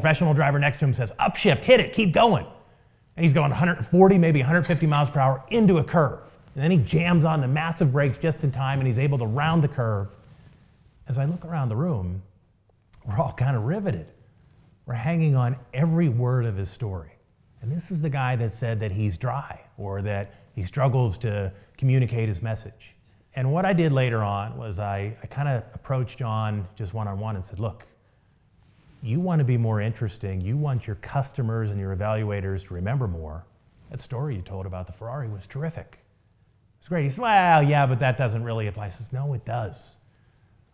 professional driver next to him says, upshift, hit it, keep going. And he's going 140, maybe 150 miles per hour into a curve. And then he jams on the massive brakes just in time and he's able to round the curve. As I look around the room, we're all kind of riveted. We're hanging on every word of his story. And this was the guy that said that he's dry or that he struggles to communicate his message. And what I did later on was I kind of approached John just one-on-one and said, look, you want to be more interesting, you want your customers and your evaluators to remember more. That story you told about the Ferrari was terrific. It's great. He said, well, yeah, but that doesn't really apply. I says, no, it does.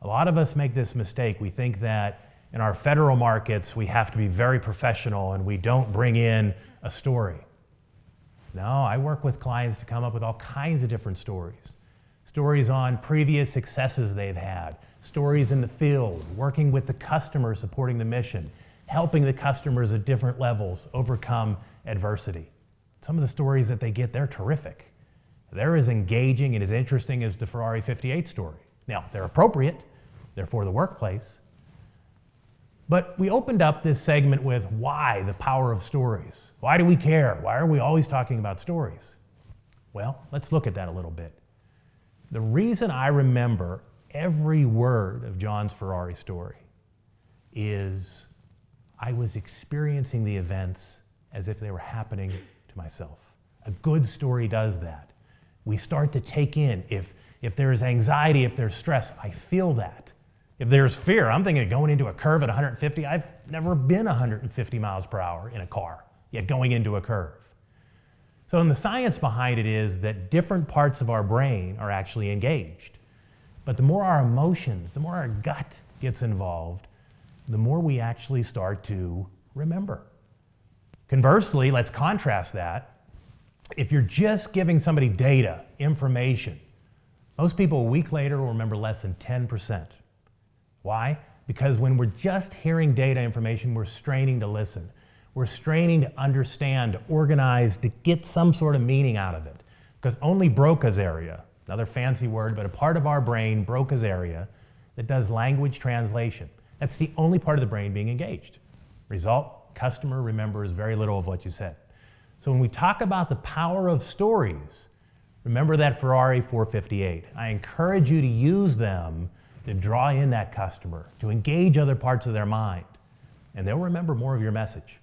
A lot of us make this mistake. We think that in our federal markets, we have to be very professional and we don't bring in a story. No, I work with clients to come up with all kinds of different stories. Stories on previous successes they've had, stories in the field, working with the customer, supporting the mission, helping the customers at different levels overcome adversity. Some of the stories that they get, they're terrific. They're as engaging and as interesting as the Ferrari 58 story. Now, they're appropriate, they're for the workplace. But we opened up this segment with why the power of stories. Why do we care? Why are we always talking about stories? Well, let's look at that a little bit. The reason I remember every word of John's Ferrari story is I was experiencing the events as if they were happening to myself. A good story does that. We start to take in, if there's anxiety, if there's stress, I feel that. If there's fear, I'm thinking of going into a curve at 150. I've never been 150 miles per hour in a car, yet going into a curve. So the science behind it is that different parts of our brain are actually engaged. But the more our emotions, the more our gut gets involved, the more we actually start to remember. Conversely, let's contrast that. If you're just giving somebody data, information, most people a week later will remember less than 10%. Why? Because when we're just hearing data information, we're straining to listen. We're straining to understand, to organize, to get some sort of meaning out of it. Because only Broca's area, another fancy word, but a part of our brain, Broca's area, that does language translation. That's the only part of the brain being engaged. Result, customer remembers very little of what you said. So when we talk about the power of stories, remember that Ferrari 458. I encourage you to use them to draw in that customer, to engage other parts of their mind, and they'll remember more of your message.